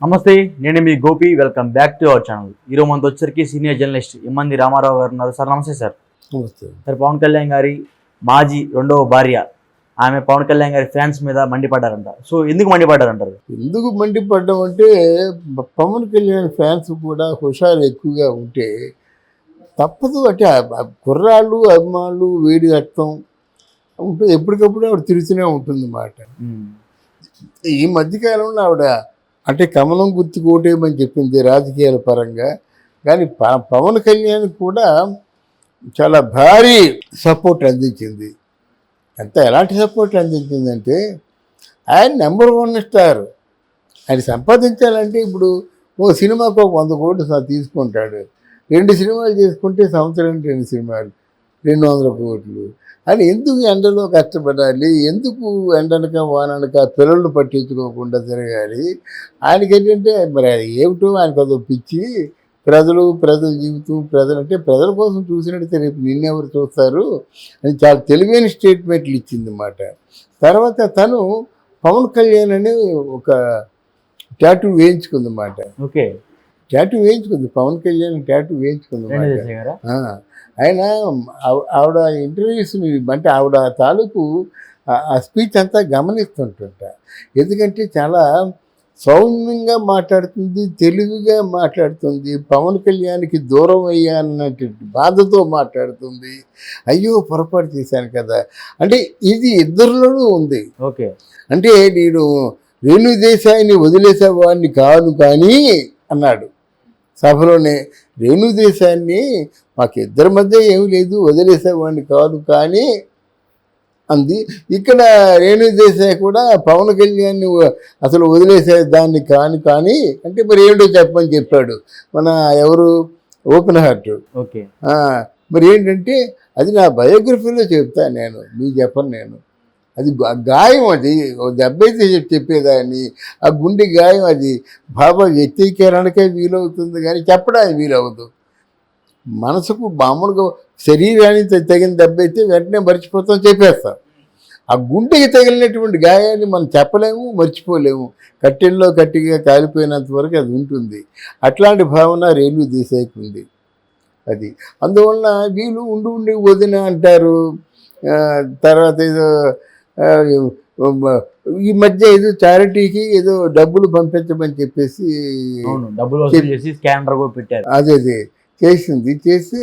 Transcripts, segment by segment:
నమస్తే, నేను మీ Gopi. Welcome back to our channel. ఈరోజు మనతో వచ్చరికి సీనియర్ జర్నలిస్ట్ ఇమ్మంది రామారావు గారు ఉన్నారు. సార్ నమస్తే సార్. నమస్తే సార్, పవన్ కళ్యాణ్ గారి మాజీ రెండవ భార్య ఆమె పవన్ కళ్యాణ్ గారి ఫ్యాన్స్ మీద మండిపడ్డారంట. సో ఎందుకు మండిపడ్డారంటారు? ఎందుకు మండిపడ్డం అంటే పవన్ కళ్యాణ్ ఫ్యాన్స్ కూడా హుషారు ఎక్కువగా ఉంటే తప్పదు. అంటే కుర్రాళ్ళు అభిమానులు వేడి రక్తం ఉంటుంది, ఎప్పటికప్పుడు ఆవిడ తిరుగుతూనే ఉంటుంది అన్నమాట. ఈ మధ్యకాలంలో ఆవిడ అంటే కమలం గుర్తుకు ఓటేయమని చెప్పింది రాజకీయాల పరంగా. కానీ పవన్ కళ్యాణ్ కూడా చాలా భారీ సపోర్ట్ అందించింది. ఎలాంటి సపోర్ట్ అందించిందంటే ఆయన నెంబర్ 1 స్టార్. ఆయన సంపాదించాలంటే ఇప్పుడు ఓ సినిమాకు ఒక 100 కోట్లు తీసుకుంటాడు. 2 సినిమాలు చేసుకుంటే సంవత్సరానికి 2 సినిమాలు 200 కోట్లు. అని ఎందుకు ఎండలో కష్టపడాలి, ఎందుకు ఎండనక వాననక పిల్లలు పట్టించుకోకుండా తిరగాలి? ఆయనకి ఏంటంటే మరి అది ఏమిటో ఆయనకు అదో పిచ్చి. ప్రజల జీవితం ప్రజలంటే ప్రజల కోసం చూసినట్టు రేపు నిన్నెవరు చూస్తారు అని చాలా తెలివైన స్టేట్మెంట్లు ఇచ్చింది అన్నమాట. తర్వాత తను పవన్ కళ్యాణ్ అని ఒక టాటూ వేయించుకుంది అన్నమాట. ఓకే, టాటూ వేయించుకుంది, పవన్ కళ్యాణ్ టాటూ వేయించుకుంది అన్నమాట. ఆయన ఆవిడ ఇంటర్వ్యూస్ని అంటే ఆవిడ తాలూకు ఆ స్పీచ్ అంతా గమనిస్తుంటుంట. ఎందుకంటే చాలా సౌమ్యంగా మాట్లాడుతుంది, తెలివిగా మాట్లాడుతుంది, పవన్ కళ్యాణ్కి దూరం అయ్యానన్నటువంటి బాధతో మాట్లాడుతుంది. అయ్యో పొరపాటు చేశాను కదా అంటే ఇది ఇద్దరిలోనూ ఉంది. ఓకే, అంటే నేను రేణు దేశాయిని వదిలేసేవాడిని కాదు కానీ అన్నాడు సభలోనే. రేణు దేశాన్ని మాకు ఇద్దరి మధ్య ఏమీ లేదు, వదిలేసేవాడిని కాదు కానీ అంది. ఇక్కడ రేణు దేశాయ్ కూడా పవన్ కళ్యాణ్ని అసలు వదిలేసేదాన్ని కానీ అంటే మరి ఏంటో చెప్పమని చెప్పాడు మన ఎవరు ఓపెన్ హార్ట్. ఓకే, మరి ఏంటంటే అది నా బయోగ్రఫీలో చెప్తాను నేను, మీకు చెప్పను నేను. అది గాయం, అది దెబ్బైతే చెప్పేదాన్ని. ఆ గుండె గాయం అది బాబా వ్యక్తీకరణకే వీలవుతుంది కానీ చెప్పడానికి వీలవుతుంది. మనసుకు మామూలుగా శరీరానికి తగిన దెబ్బ అయితే వెంటనే మర్చిపోతాం, చెప్పేస్తాం. ఆ గుండెకి తగిలినటువంటి గాయాన్ని మనం చెప్పలేము, మర్చిపోలేము. కట్టెల్లో గట్టిగా కాలిపోయినంత వరకు అది ఉంటుంది. అట్లాంటి భావన రేణు దేశాయికి ఉంది. అది అందువలన వీళ్ళు ఉండి వదిన అంటారు. తర్వాత ఏదో ఈ మధ్య ఏదో చారిటీకి ఏదో డబ్బులు పంపించమని చెప్పేసి అదే చేసింది. చేసి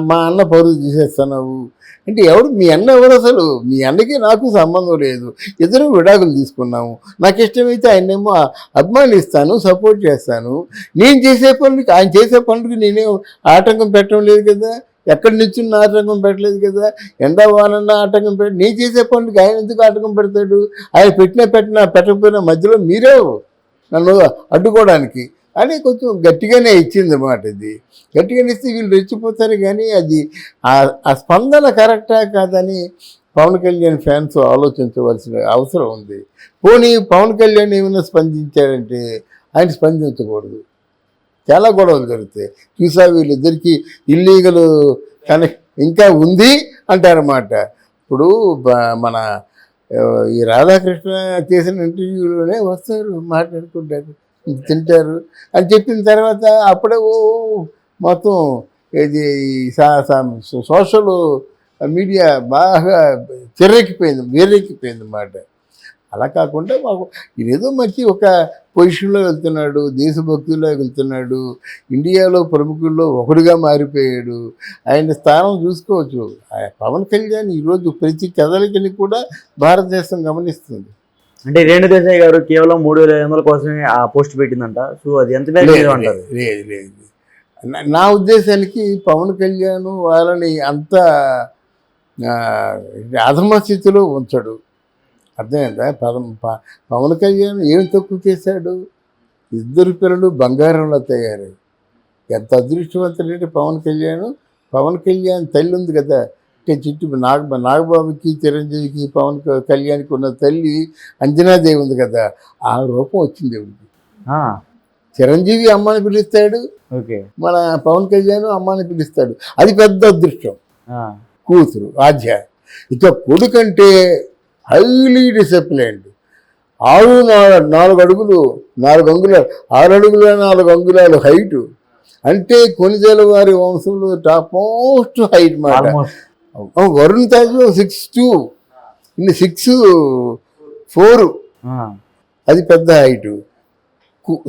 మా అన్న పరువు తీసేస్తున్నావు అంటే ఎవరు మీ అన్న ఎవరు? అసలు మీ అన్నకి నాకు సంబంధం లేదు, ఇద్దరు విడాకులు తీసుకున్నాము. నాకు ఇష్టమైతే ఆయనేమో అభిమానిస్తాను, సపోర్ట్ చేస్తాను. నేను చేసే పనులకి ఆయన చేసే పనులకి నేనేం ఆటంకం పెట్టడం లేదు కదా, ఎక్కడి నుంచి ఆటంకం పెట్టలేదు కదా. ఎండా వానన్నా ఆటంకం నేను చేసే పనులకి ఆయన ఎందుకు ఆటంకం పెడతాడు? ఆయన పెట్టకపోయినా మధ్యలో మీరే నన్ను అడ్డుకోవడానికి అని కొంచెం గట్టిగానే ఇచ్చింది అన్నమాట. ఇది గట్టిగానే ఇస్తే వీళ్ళు రెచ్చిపోతారు. కానీ అది ఆ స్పందన కరెక్టా కాదని పవన్ కళ్యాణ్ ఫ్యాన్స్ ఆలోచించవలసిన అవసరం ఉంది. పోనీ పవన్ కళ్యాణ్ ఏమైనా స్పందించాడంటే ఆయన స్పందించకూడదు. చాలా గొడవలు జరుగుతాయి. చూసా వీళ్ళిద్దరికీ ఇల్లీగల్ కనెక్ట్ ఇంకా ఉంది అంటారన్నమాట. ఇప్పుడు మన ఈ రాధాకృష్ణ చేసిన ఇంటర్వ్యూలోనే వస్తారు, మాట్లాడుకుంటారు, తింటారు అని చెప్పిన తర్వాత అప్పుడే మొత్తం ఇది సోషల్ మీడియా బాగా వేరెక్కిపోయింది అన్నమాట. అలా కాకుండా మాకు ఇదేదో మంచి ఒక పొజిషన్లో వెళ్తున్నాడు, దేశభక్తుల్లో వెళ్తున్నాడు, ఇండియాలో ప్రముఖుల్లో ఒకడుగా మారిపోయాడు. ఆయన స్థానం చూసుకోవచ్చు. పవన్ కళ్యాణ్ ఈరోజు ప్రతి కదలికని కూడా భారతదేశం గమనిస్తుంది. అంటే రేణు దేశాయ్ గారు కేవలం 3,500 కోసమే ఆ పోస్ట్ పెట్టిందంట. సో అది ఎంత అంటారు? లేదు, నా ఉద్దేశానికి పవన్ కళ్యాణ్ వాళ్ళని అంత అధమ స్థితిలో ఉంచడు. అర్థమైందా? పవన్ కళ్యాణ్ ఏం తక్కువ చేశాడు? ఇద్దరు పిల్లలు బంగారంలో తయారు. ఎంత అదృష్టవంతుడంటే పవన్ కళ్యాణ్ తల్లి ఉంది కదా, చుట్టూ నాగబాబుకి చిరంజీవికి పవన్ కళ్యాణ్కి ఉన్న తల్లి అంజనాదేవి ఉంది కదా, ఆ రూపం వచ్చింది ఎవరికి. చిరంజీవి అమ్మని పిలుస్తాడు, మన పవన్ కళ్యాణ్ అమ్మని పిలుస్తాడు. అది పెద్ద అదృష్టం. కూతురు ఆధ్య. ఇక కొడుకంటే హైలీ డిసిప్లైన్డ్, నాలుగు అడుగులు 4 అంగుళాలు 6 అడుగుల 4 అంగుళాలు హైటు. అంటే కొనిదెల వారి వంశంలో టాప్ మోస్ట్ హైట్ మాట. ఆల్మోస్ట్ వరుణ్ తేజ్ 6'2", 6'4", అది పెద్ద హైటు.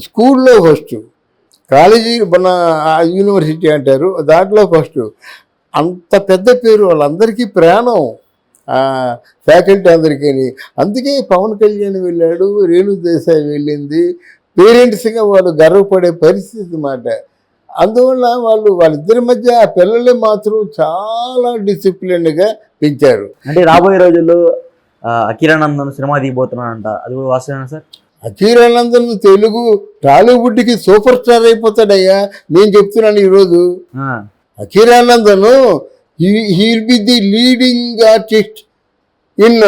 స్కూల్లో ఫస్ట్, కాలేజీ మన యూనివర్సిటీ అంటారు దాంట్లో ఫస్ట్. అంత పెద్ద పేరు, వాళ్ళందరికీ ప్రాణం ఫ్యాకల్టీ అందరికీ. అందుకే పవన్ కళ్యాణ్ వెళ్ళాడు, రేణు దేశాయ్ వెళ్ళింది. పేరెంట్స్గా వాళ్ళు గర్వపడే పరిస్థితి మాట. అందువల్ల వాళ్ళిద్దరి మధ్య ఆ పిల్లల్ని మాత్రం చాలా డిసిప్లిన్గా పెంచారు. అంటే రాబోయే రోజుల్లో అఖిరానందన్ సినిమా తీయబోతున్నాడంట, అది కూడా వాస్తవేనా సార్? అఖిరానందన్ తెలుగు టాలీవుడ్కి సూపర్ స్టార్ అయిపోతాడయ్యా, నేను చెప్తున్నాను ఈరోజు. Akira Nandan he'll be the leading artist in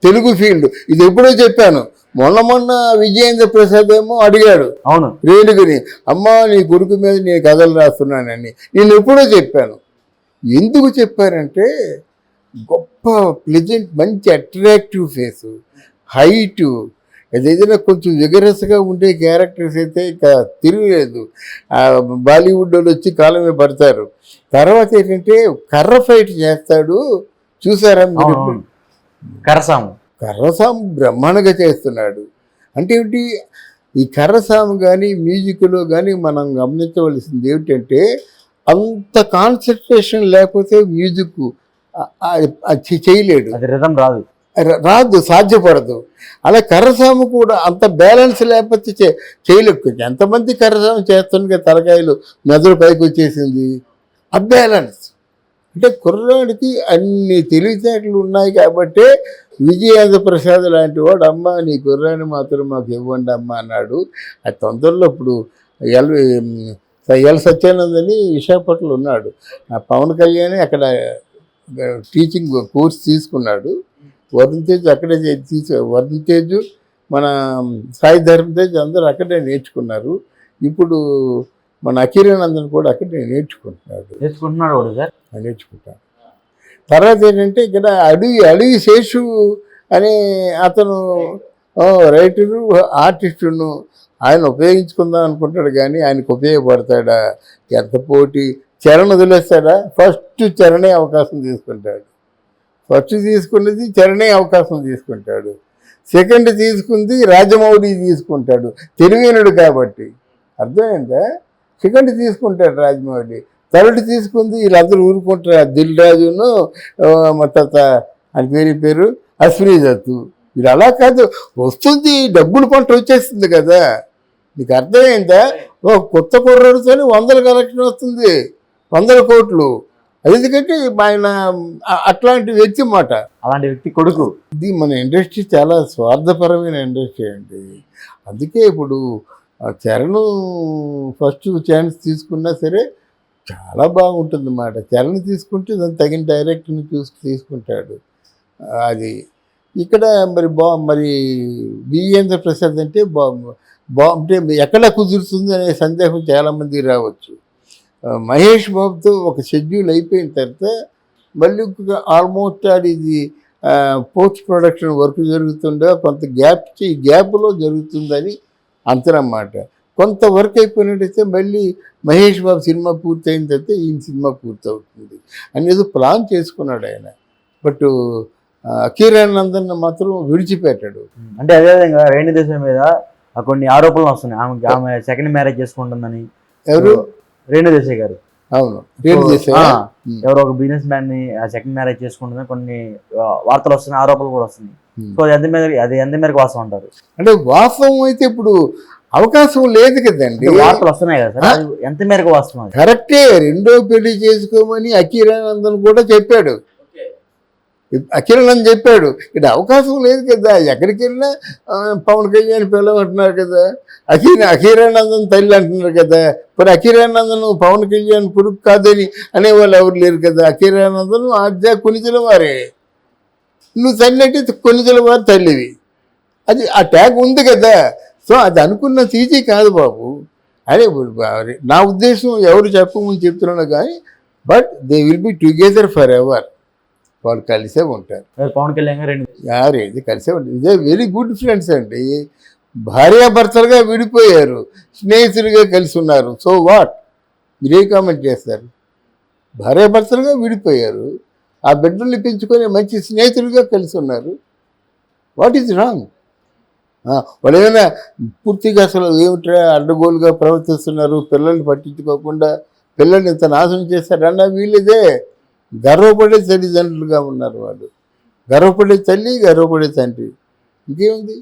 Telugu field. ఇది ఎప్పుడో చెప్పాను. మొన్న విజయేంద్ర ప్రసాద్ ఏమో అడిగాడు అవును రేణుగుని, అమ్మా నీ కొడుకు మీద నేను కథలు రాస్తున్నానని. నేను ఎప్పుడో చెప్పాను. ఎందుకు చెప్పారంటే గొప్ప ప్లెజెంట్, మంచి అట్రాక్టివ్ ఫేసు, హైటు, ఏదైనా కొంచెం విగరస్గా ఉండే క్యారెక్టర్స్ అయితే ఇంకా తిరగలేదు. బాలీవుడ్ వాళ్ళు వచ్చి కాలమే పడతారు. తర్వాత ఏంటంటే కర్ర ఫైట్ చేస్తాడు, చూసారా మీరు? కర్రసాము బ్రహ్మాండంగా చేస్తున్నాడు. అంటే ఏమిటి, ఈ కర్రసాము కానీ మ్యూజిక్లో కానీ మనం గమనించవలసింది ఏమిటంటే అంత కాన్సన్ట్రేషన్ లేకపోతే మ్యూజిక్ చేయలేడు, అది రిథం రాదు, సాధ్యపడదు. అలా కర్రసాము కూడా అంత బ్యాలెన్స్ లేకపోతే చేయలేదు. ఎంతమంది కర్రసాము చేస్తుండగా తలకాయలు మెదడు పైకి వచ్చేసింది. అబ్యాలెన్స్ అంటే కుర్రాడికి అన్ని తెలివితేటలు ఉన్నాయి కాబట్టి విజయేంద్ర ప్రసాద్ లాంటి వాడు, అమ్మ నీ కుర్రాడిని మాత్రం మాకు ఇవ్వండి అమ్మ అన్నాడు. అది తొందరలో ఇప్పుడు ఎల్ సత్యానందని విశాఖపట్నంలో ఉన్నాడు. పవన్ కళ్యాణ్ అక్కడ టీచింగ్ కోర్స్ తీసుకున్నాడు. వరుణ్ తేజ్ అక్కడే వరుణ్ తేజ్, మన సాయి ధర్మ తేజ్ అందరూ అక్కడే నేర్చుకున్నారు. ఇప్పుడు మన అఖిరానందన్ కూడా అక్కడే నేర్చుకుంటాడు. తర్వాత ఏంటంటే ఇక్కడ అడవి శేషు అనే అతను రైటరు, ఆర్టిస్టును ఆయన ఉపయోగించుకుందాం అనుకుంటాడు కానీ ఆయనకు ఉపయోగపడతాడా? ఎంత పోటీ. చరణ్ వదిలేస్తాడా? ఫస్ట్ చరణే అవకాశం తీసుకుంటాడు. ఫస్ట్ తీసుకున్నది చరణే అవకాశం తీసుకుంటాడు. సెకండ్ తీసుకుంది రాజమౌళి తీసుకుంటాడు, తెలివైనడు కాబట్టి. అర్థమైందా? సెకండ్ తీసుకుంటాడు రాజమౌళి. థర్డ్ తీసుకుంది వీళ్ళందరూ ఊరుకుంటారు, దిల్ రాజును అని పేరు అశ్విని దత్తు. వీళ్ళు అలా కాదు, వస్తుంది డబ్బులు పంట వచ్చేస్తుంది కదా. నీకు అర్థమైందా? కొత్త కుర్రాడితోనే 100 కలెక్షన్ వస్తుంది, 100 కోట్లు. ఎందుకంటే ఆయన అట్లాంటి వ్యక్తి మాట, అలాంటి వ్యక్తి కొడుకు. ఇది మన ఇండస్ట్రీ చాలా స్వార్థపరమైన ఇండస్ట్రీ అండి. అందుకే ఇప్పుడు చరణ్ ఫస్ట్ ఛాన్స్ తీసుకున్నా సరే చాలా బాగుంటుంది అన్నమాట. చరణ్ తీసుకుంటే దాన్ని తగిన డైరెక్టర్ని తీసుకుంటాడు. అది ఇక్కడ మరి విజయేంద్ర ప్రసాద్ అంటే అంటే ఎక్కడ కుదురుతుంది అనే సందేహం చాలామంది రావచ్చు. మహేష్ బాబుతో ఒక షెడ్యూల్ అయిపోయిన తర్వాత మళ్ళీ ఆల్మోస్ట్ ఇది పోస్ట్ ప్రొడక్షన్ వర్క్ జరుగుతుండే కొంత గ్యాప్లో జరుగుతుందని అంతనమాట. కొంత వర్క్ అయిపోయినట్టయితే మళ్ళీ మహేష్ బాబు సినిమా పూర్తయిన తర్వాత ఈ సినిమా పూర్తవుతుంది అనేది ప్లాన్ చేసుకున్నాడు ఆయన. బట్ అఖిరానందన్ మాత్రం విడిచిపెట్టాడు. అంటే అదేవిధంగా రేణు దేశాయ్ మీద కొన్ని ఆరోపణలు వస్తున్నాయి. ఆమె సెకండ్ మ్యారేజ్ చేసుకుంటుందని. ఎవరు? రేణు దేశాయ్ గారు. అవును, రేణు దేశాయ్ ఎవరో ఒక బిజినెస్ మ్యాన్ ని సెకండ్ మ్యారేజ్ చేసుకుంటుందని కొన్ని వార్తలు వస్తున్నాయి, ఆరోపణలు కూడా వస్తున్నాయి. సో అది ఎంత మేరకు వాస్తవం అంటారు? అంటే వాస్తవం అయితే ఇప్పుడు అవకాశం లేదు కదండి, వార్తలు వస్తున్నాయి కదా సార్, ఎంత మేరకు వాస్తవం? కరెక్టే, రెండో పెళ్లి చేసుకోమని అఖిరానందన్ కూడా చెప్పాడు. అఖిరానందన్ చెప్పాడు, ఇక్కడ అవకాశం లేదు కదా. ఎక్కడికి వెళ్ళినా పవన్ కళ్యాణ్ పిల్లమంటున్నారు కదా, అఖిరానందన్ తల్లి అంటున్నారు కదా. మరి అఖిరానందన్ పవన్ కళ్యాణ్ కొడుకు కాదని అనేవాళ్ళు ఎవరు లేరు కదా. అఖిరానందన్ ఆద్య కొనిదెల వారే, నువ్వు తల్లినట్టు కొనిదెల వారు తల్లివి, అది ఆ ట్యాగ్ ఉంది కదా. సో అది అనుకున్న ఈజీ కాదు బాబు. అదే నా ఉద్దేశం ఎవరు చెప్పమని చెప్తున్నాను కానీ, but they will be together for ever. వాళ్ళు కలిసే ఉంటారు. పవన్ కళ్యాణ్ గారు ఇది కలిసే ఉంటుంది. ఇదే వెరీ గుడ్ ఫ్రెండ్స్ అండి. భార్యాభర్తలుగా విడిపోయారు, స్నేహితులుగా కలిసి ఉన్నారు. సో వాట్, మీరే కామెంట్ చేస్తారు? భార్యాభర్తలుగా విడిపోయారు, ఆ బిడ్డల్ని పెంచుకొని మంచి స్నేహితులుగా కలిసి ఉన్నారు. What is wrong? వాళ్ళు ఏమైనా పూర్తిగా అసలు ఏమిటా అడ్డగోలుగా ప్రవర్తిస్తున్నారు, పిల్లల్ని పట్టించుకోకుండా పిల్లల్ని ఇంత నాశనం చేశారన్నా వీళ్ళదే గర్వపడే తల్లిదండ్రులుగా ఉన్నారు. వాళ్ళు గర్వపడే తల్లి, గర్వపడే తండ్రి, ఇంకేముంది?